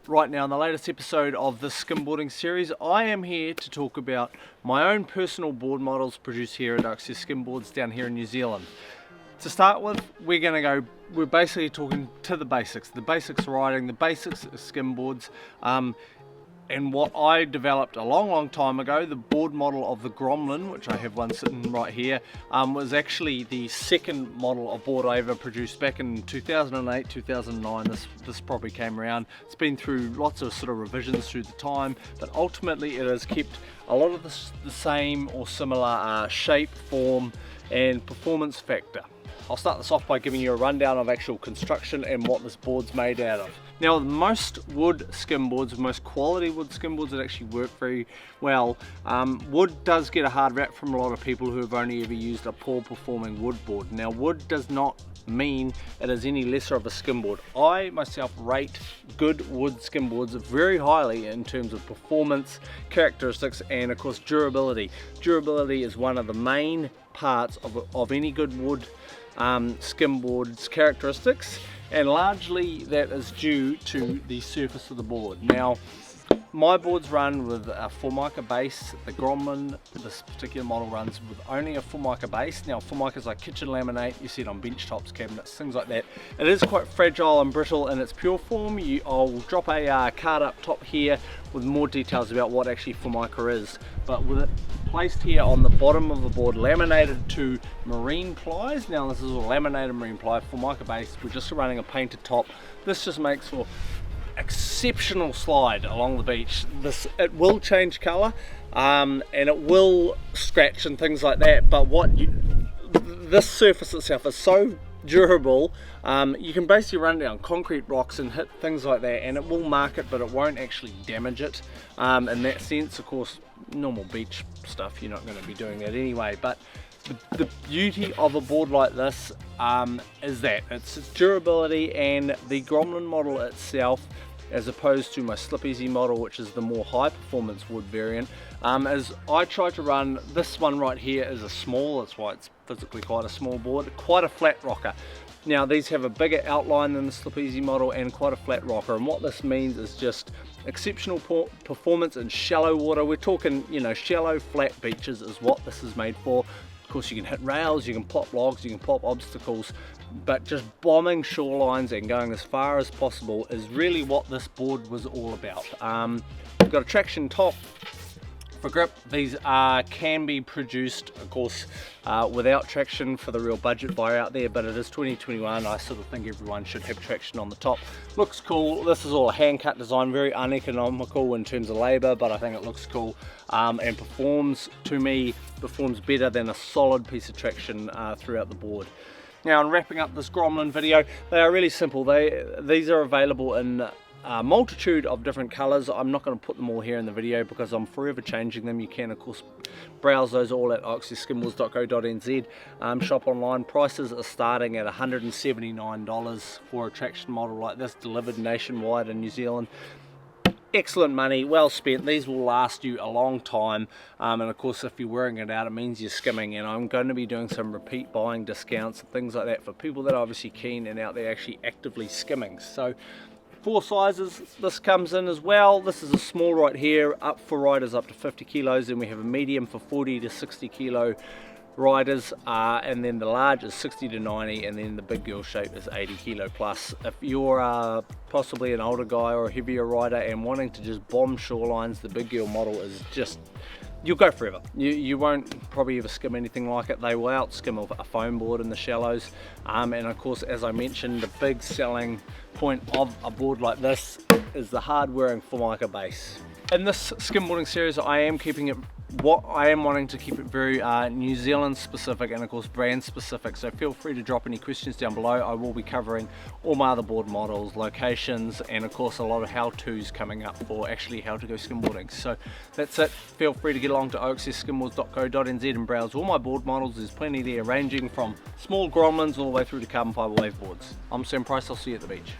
Right now, in the latest episode of the Skimboarding series, I am here to talk about my own personal board models produced here at OXS Skimboards down here in New Zealand. To start with, we're basically talking to the basics riding, the basics of skimboards, and what I developed a long time ago. The board model of the Gromlin, which I have one sitting right here, was actually the second model of board I ever produced back in 2008, 2009. This probably came around. It's been through lots of sort of revisions through the time, but ultimately it has kept a lot of the same or similar shape, form and performance factor. I'll start this off by giving you a rundown of actual construction and what this board's made out of. Now, most wood skimboards, most quality wood skimboards that actually work very well, wood does get a hard rap from a lot of people who have only ever used a poor performing wood board. Now, wood does not mean it is any lesser of a skimboard. I myself rate good wood skimboards very highly in terms of performance, characteristics, and of course durability. Durability is one of the main parts of any good wood skimboard's characteristics, and largely that is due to the surface of the board. Now, my boards run with a Formica base. The Gromlin, this particular model, runs with only a Formica base. Now, Formica is like kitchen laminate, you see it on bench tops, cabinets, things like that. It is quite fragile and brittle in its pure form. I'll drop a card up top here with more details about what actually Formica is, but with it placed here on the bottom of the board, laminated to marine plies. Now, this is a laminated marine ply, Formica base. We're just running a painted top. This just makes for exceptional slide along the beach. It will change color and it will scratch and things like that, but this surface itself is so durable. You can basically run down concrete rocks and hit things like that and it will mark it, but it won't actually damage it in that sense. Of course, normal beach stuff, you're not going to be doing that anyway, but the beauty of a board like this is that it's its durability, and the Gromlin model itself, as opposed to my Slip Easy model, which is the more high performance wood variant, as I try to run this one right here is a small, that's why it's physically quite a small board, quite a flat rocker. Now, these have a bigger outline than the Slip Easy model and quite a flat rocker, and what this means is just exceptional performance in shallow water. We're talking, shallow flat beaches is what this is made for. Of course, you can hit rails, you can pop logs, you can pop obstacles, but just bombing shorelines and going as far as possible is really what this board was all about. We've got a traction top for grip. These can be produced, of course, without traction for the real budget buyer out there, but it is 2021. I sort of think everyone should have traction on the top. Looks cool. This is all a hand cut design, very uneconomical in terms of labor, but I think it looks cool and performs better than a solid piece of traction throughout the board. Now, in wrapping up this Gromlin video, they are really simple. These are available in a multitude of different colors. I'm not going to put them all here in the video because I'm forever changing them. You can of course browse those all at oxsskimboards.co.nz. Shop online. Prices are starting at $179 for a traction model like this, delivered nationwide in New Zealand. Excellent money, well spent. These will last you a long time, and of course if you're wearing it out, it means you're skimming, and I'm going to be doing some repeat buying discounts and things like that for people that are obviously keen and out there actually actively skimming. So 4 sizes this comes in as well. This is a small right here, up for riders up to 50 kilos, and we have a medium for 40 to 60 kilo riders, and then the large is 60 to 90, and then the big girl shape is 80 kilo plus. If you're possibly an older guy or a heavier rider and wanting to just bomb shorelines, the big girl model is just, you'll go forever. You won't probably ever skim anything like it. They will out skim a foam board in the shallows, and of course, as I mentioned, the big selling point of a board like this is the hard wearing Formica base. In this skimboarding series, I am wanting to keep it very New Zealand specific and of course brand specific, so feel free to drop any questions down below. I will be covering all my other board models, locations, and of course a lot of how-tos coming up for actually how to go skimboarding. So that's it. Feel free to get along to oxsskimboards.co.nz and browse all my board models. There's plenty there, ranging from small Gromlins all the way through to carbon fibre wave boards. I'm Sam Price, I'll see you at the beach.